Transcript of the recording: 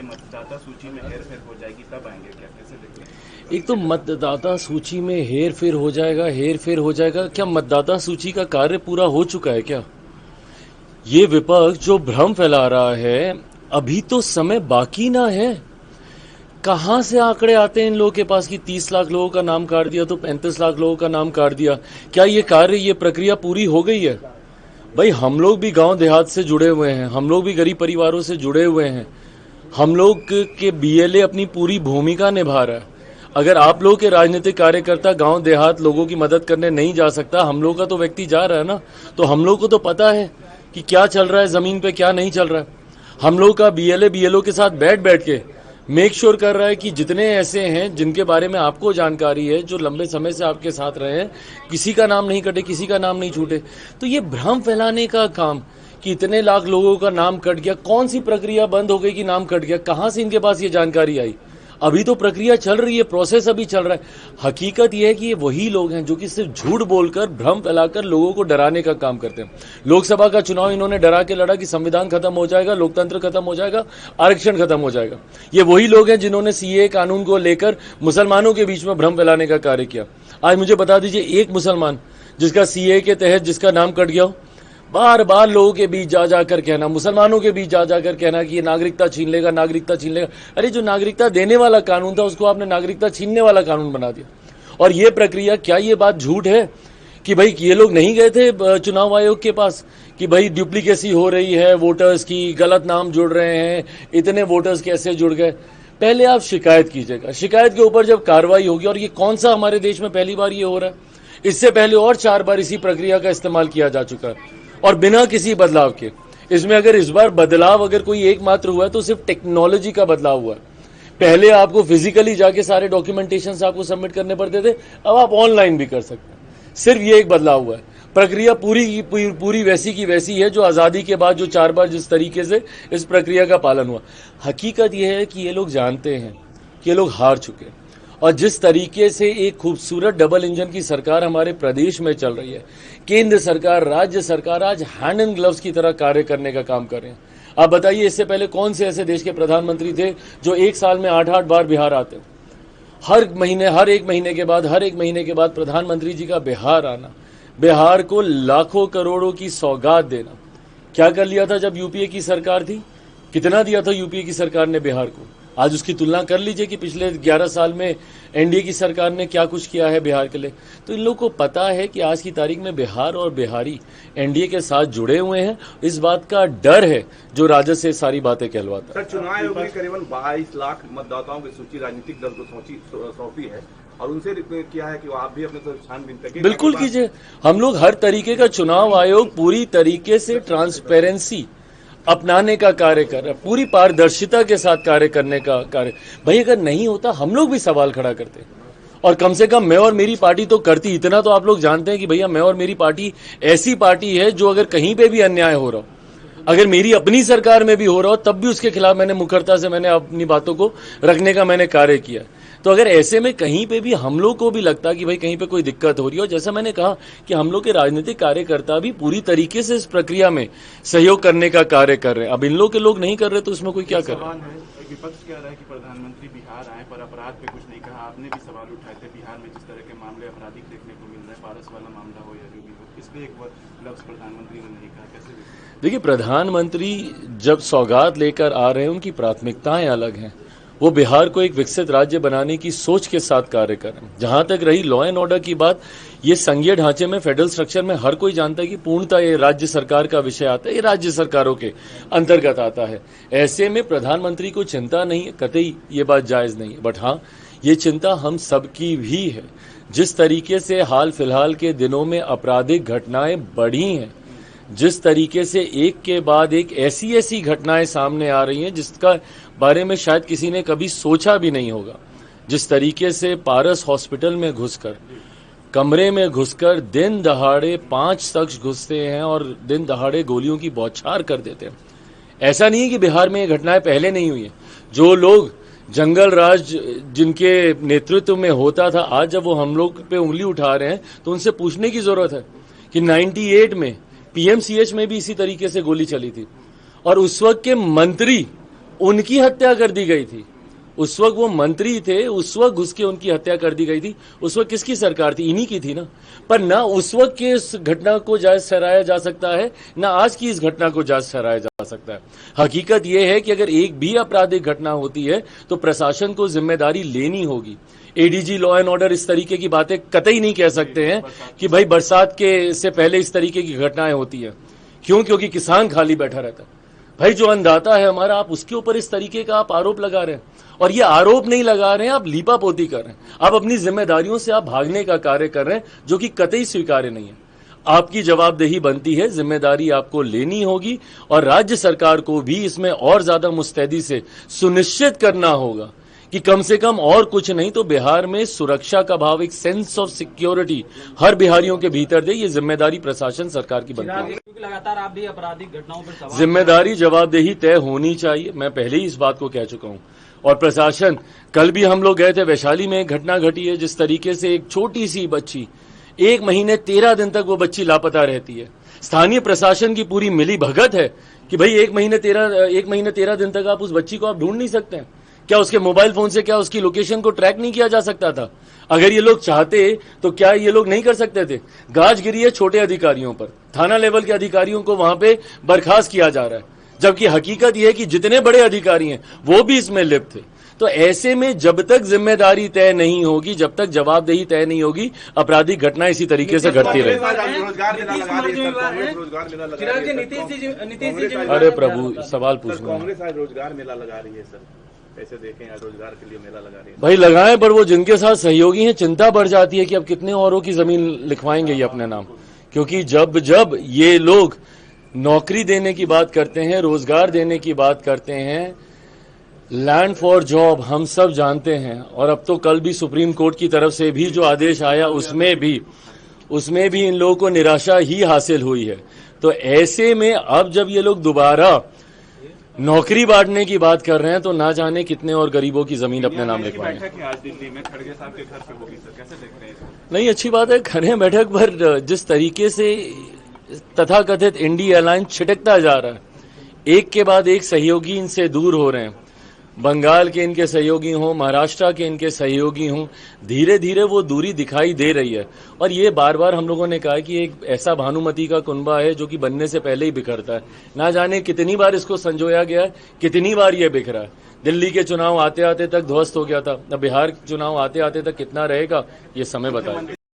मतदाता सूची में हेरफेर हो जाएगी तब आएंगे क्या, कैसे देखते हैं? एक तो मतदाता सूची में हेरफेर हो जाएगा, क्या मतदाता सूची का कार्य पूरा हो चुका है क्या? ये विपक्ष जो भ्रम फैला रहा है, अभी तो समय बाकी ना है। कहां से आंकड़े आते हैं इन लोगों के पास कि 30 लाख लोगों का नाम काट दिया तो 35 लाख लोगों का नाम काट दिया? क्या ये प्रक्रिया पूरी हो गई है? भाई हम लोग भी गांव देहात से जुड़े हुए हैं, हम लोग भी गरीब परिवारों से जुड़े हुए हैं, हम लोग के बीएलए अपनी पूरी भूमिका निभा रहा है। अगर आप लोग के राजनीतिक कार्यकर्ता गांव देहात लोगों की मदद करने नहीं जा सकता, हम लोग का तो व्यक्ति जा रहा है ना, तो हम लोग को तो पता है कि क्या चल रहा है जमीन पे, क्या नहीं चल रहा है। हम लोग का बीएलओ के साथ बैठ के मेक श्योर कर रहा है कि जितने ऐसे हैं जिनके बारे में आपको जानकारी है, जो लंबे समय से आपके साथ रहे हैं, किसी का नाम नहीं कटे, किसी का नाम नहीं छूटे। तो ये भ्रम फैलाने का काम कि इतने लाख लोगों का नाम कट गया, कौन सी प्रक्रिया बंद हो गई कि नाम कट गया? कहां से इनके पास ये जानकारी आई? अभी तो प्रक्रिया चल रही है, प्रोसेस अभी चल रहा है। हकीकत यह है कि ये वही लोग हैं जो कि सिर्फ झूठ बोलकर, भ्रम फैलाकर लोगों को डराने का काम करते हैं। लोकसभा का चुनाव इन्होंने डरा के लड़ा कि संविधान खत्म हो जाएगा, लोकतंत्र खत्म हो जाएगा, आरक्षण खत्म हो जाएगा। ये वही लोग हैं जिन्होंने सीए कानून को लेकर मुसलमानों के बीच में भ्रम फैलाने का कार्य किया। आज मुझे बता दीजिए एक मुसलमान जिसका सीए के तहत जिसका नाम कट गया हो, बार बार लोगों के बीच जा जाकर कहना, मुसलमानों के बीच जा जाकर कहना कि ये नागरिकता छीन लेगा, नागरिकता छीन लेगा। अरे जो नागरिकता देने वाला कानून था उसको आपने नागरिकता छीनने वाला कानून बना दिया। और ये प्रक्रिया, क्या ये बात झूठ है कि भाई ये लोग नहीं गए थे चुनाव आयोग के पास कि भाई डुप्लीकेसी हो रही है वोटर्स की, गलत नाम जुड़ रहे हैं, इतने वोटर्स कैसे जुड़ गए? पहले आप शिकायत कीजिएगा, शिकायत के ऊपर जब कार्रवाई होगी, और ये कौन सा हमारे देश में पहली बार ये हो रहा है, इससे पहले और 4 बार इसी प्रक्रिया का इस्तेमाल किया जा चुका है और बिना किसी बदलाव के। इसमें अगर इस बार बदलाव अगर कोई एकमात्र हुआ है तो सिर्फ टेक्नोलॉजी का बदलाव हुआ है। पहले आपको फिजिकली जाके सारे डॉक्यूमेंटेशन आपको सबमिट करने पड़ते थे, अब आप ऑनलाइन भी कर सकते हैं। सिर्फ ये एक बदलाव हुआ है। प्रक्रिया पूरी वैसी की वैसी है जो आजादी के बाद जो 4 बार जिस तरीके से इस प्रक्रिया का पालन हुआ। हकीकत यह है कि ये लोग जानते हैं कि ये लोग हार चुके हैं, और जिस तरीके से एक खूबसूरत डबल इंजन की सरकार हमारे प्रदेश में चल रही है, केंद्र सरकार, राज्य सरकार आज हैंड एंड ग्लव्स की तरह कार्य करने का काम कर रहे हैं। आप बताइए इससे पहले कौन से ऐसे देश के प्रधानमंत्री थे जो एक साल में 8-8 बार बिहार आते? हर एक महीने के बाद प्रधानमंत्री जी का बिहार आना, बिहार को लाखों करोड़ों की सौगात देना। क्या कर लिया था जब यूपीए की सरकार थी? कितना दिया था यूपीए की सरकार ने बिहार को? आज उसकी तुलना कर लीजिए कि पिछले 11 साल में एनडीए की सरकार ने क्या कुछ किया है बिहार के लिए। तो इन लोगों को पता है कि आज की तारीख में बिहार और बिहारी एनडीए के साथ जुड़े हुए हैं। इस बात का डर है जो राजद से सारी बातें कहलवाता है। सर, चुनाव आयोग ने करीबन 22 लाख मतदाताओं की सूची राजनीतिक दल को सौंपी है और उनसे किया है कि आप भी अपने छानबीन करके बिल्कुल कीजिए। हम लोग हर तरीके का, चुनाव आयोग पूरी तरीके से ट्रांसपेरेंसी अपनाने का कार्य कर रहा है, पूरी पारदर्शिता के साथ कार्य करने का कार्य। भाई अगर नहीं होता हम लोग भी सवाल खड़ा करते, और कम से कम मैं और मेरी पार्टी तो करती। इतना तो आप लोग जानते हैं कि भैया मैं और मेरी पार्टी ऐसी पार्टी है जो अगर कहीं पे भी अन्याय हो रहा हो, अगर मेरी अपनी सरकार में भी हो रहा हो, तब भी उसके खिलाफ मैंने मुखरता से मैंने अपनी बातों को रखने का मैंने कार्य किया। तो अगर ऐसे में कहीं पे भी हम लोग को भी लगता कि भाई कहीं पे कोई दिक्कत हो रही है, और जैसा मैंने कहा कि हम लोग के राजनीतिक कार्यकर्ता भी पूरी तरीके से इस प्रक्रिया में सहयोग करने का कार्य कर रहे हैं। अब इन लोग के लोग नहीं कर रहे तो इसमें कोई क्या कर रहा है? विपक्ष कह रहा है कि प्रधानमंत्री बिहार आए पर अपराध पे कुछ नहीं कहा। आपने भी सवाल उठाए थे बिहार में जिस तरह के मामले आपराधिक देखने को मिल रहे हैं, पारस वाला मामला हो या जो भी हो, इसलिए एक लफ्ज प्रधानमंत्री ने नहीं कहा। कैसे देखिए, प्रधानमंत्री जब सौगात लेकर आ रहे हैं उनकी प्राथमिकताएं अलग हैं। वो बिहार को एक विकसित राज्य बनाने की सोच के साथ कार्य कर रहे हैं। जहां तक रही लॉ एंड ऑर्डर की बात, ये संघीय ढांचे में, फेडरल स्ट्रक्चर में हर कोई जानता है कि पूर्णतः ये राज्य सरकार का विषय आता है, ये राज्य सरकारों के अंतर्गत आता है। ऐसे में प्रधानमंत्री को चिंता नहीं है, कतई ये बात जायज नहीं है। बट हाँ, ये चिंता हम सबकी भी है। जिस तरीके से हाल फिलहाल के दिनों में आपराधिक घटनाएं बढ़ी हैं, जिस तरीके से एक के बाद एक ऐसी घटनाएं सामने आ रही हैं जिसका बारे में शायद किसी ने कभी सोचा भी नहीं होगा। जिस तरीके से पारस हॉस्पिटल में घुसकर, कमरे में घुसकर दिन दहाड़े 5 शख्स घुसते हैं और दिन दहाड़े गोलियों की बौछार कर देते हैं। ऐसा नहीं है कि बिहार में ये घटनाएं पहले नहीं हुई है। जो लोग जंगल राज जिनके नेतृत्व में होता था, आज जब वो हम लोग पे उंगली उठा रहे हैं तो उनसे पूछने की जरूरत है कि 98 में पीएमसीएच में भी इसी तरीके से गोली चली थी, और उस वक्त के मंत्री उनकी हत्या कर दी गई थी। उस वक्त वो मंत्री थे, उस वक्त घुस के उनकी हत्या कर दी गई थी। उस वक्त किसकी सरकार थी? इन्हीं की थी ना। पर ना उस वक्त की इस घटना को जायज ठहराया जा सकता है, ना आज की इस घटना को जायज ठहराया जा सकता है। हकीकत यह है कि अगर एक भी आपराधिक घटना होती है तो प्रशासन को जिम्मेदारी लेनी होगी। एडीजी लॉ एंड ऑर्डर इस तरीके की बातें कतई नहीं कह सकते हैं कि भाई बरसात के से पहले इस तरीके की घटनाएं होती है। क्यों? क्योंकि किसान खाली बैठा रहता है। भाई जो अन्नदाता है हमारा, आप उसके ऊपर इस तरीके का आप आरोप लगा रहे हैं। और ये आरोप नहीं लगा रहे हैं, आप लीपापोती कर रहे हैं। आप अपनी जिम्मेदारियों से आप भागने का कार्य कर रहे हैं, जो कि कतई स्वीकार्य नहीं है। आपकी जवाबदेही बनती है, जिम्मेदारी आपको लेनी होगी और राज्य सरकार को भी इसमें और ज्यादा मुस्तैदी से सुनिश्चित करना होगा कि कम से कम और कुछ नहीं तो बिहार में सुरक्षा का भाव, एक सेंस ऑफ सिक्योरिटी हर बिहारियों के भीतर दे। ये जिम्मेदारी प्रशासन सरकार की बनती है। क्योंकि लगातार आप भी आपराधिक घटनाओं पर सवाल जिम्मेदारी जवाबदेही तय होनी चाहिए। मैं पहले ही इस बात को कह चुका हूं। और प्रशासन, कल भी हम लोग गए थे वैशाली में, एक घटना घटी है जिस तरीके से एक छोटी सी बच्ची 1 महीने 13 दिन तक वो बच्ची लापता रहती है। स्थानीय प्रशासन की पूरी मिली भगत है कि भाई 1 महीने 13 दिन तक आप उस बच्ची को आप ढूंढ नहीं सकते हैं। क्या उसके मोबाइल फोन से क्या उसकी लोकेशन को ट्रैक नहीं किया जा सकता था? अगर ये लोग चाहते तो क्या ये लोग नहीं कर सकते थे? गाज गिरी है छोटे अधिकारियों पर, थाना लेवल के अधिकारियों को वहां पे बर्खास्त किया जा रहा है, जबकि हकीकत यह है कि जितने बड़े अधिकारी हैं वो भी इसमें लिप्त थे। तो ऐसे में जब तक जिम्मेदारी तय नहीं होगी, जब तक जवाबदेही तय नहीं होगी, आपराधिक घटना इसी तरीके से घटती रहेगी। अरे प्रभु, सवाल पूछना। कांग्रेस आज रोजगार मेला लगा रही है सर, कैसे देखें? रोजगार के लिए मेला लगा रही है। भाई लगाएं, पर वो जिनके साथ सहयोगी हैं, चिंता बढ़ जाती है कि अब कितने औरों की जमीन लिखवाएंगे ये अपने नाम। क्योंकि जब जब ये लोग नौकरी देने की बात करते हैं, रोजगार देने की बात करते हैं, लैंड फॉर जॉब हम सब जानते हैं। और अब तो कल भी सुप्रीम कोर्ट की तरफ से भी जो आदेश आया उसमें भी इन लोगों को निराशा ही हासिल हुई है। तो ऐसे में अब जब ये लोग दोबारा नौकरी बांटने की बात कर रहे हैं तो ना जाने कितने और गरीबों की जमीन अपने नाम लिखवाएंगे। बैठक है आज दिल्ली में, खड़गे साहब के घर पे होगी सर, कैसे देख रहे हैं इसको? नहीं, अच्छी बात है। खड़े बैठक पर जिस तरीके से तथाकथित इंडिया अलायंस छिटकता जा रहा है, एक के बाद एक सहयोगी इनसे दूर हो रहे हैं। बंगाल के इनके सहयोगी हों, महाराष्ट्र के इनके सहयोगी हों, धीरे धीरे वो दूरी दिखाई दे रही है। और ये बार बार हम लोगों ने कहा कि एक ऐसा भानुमति का कुनबा है जो कि बनने से पहले ही बिखरता है। ना जाने कितनी बार इसको संजोया गया है, कितनी बार ये बिखरा है। दिल्ली के चुनाव आते आते तक ध्वस्त हो गया था, अब बिहार चुनाव आते आते तक कितना रहेगा ये समय बताएगा।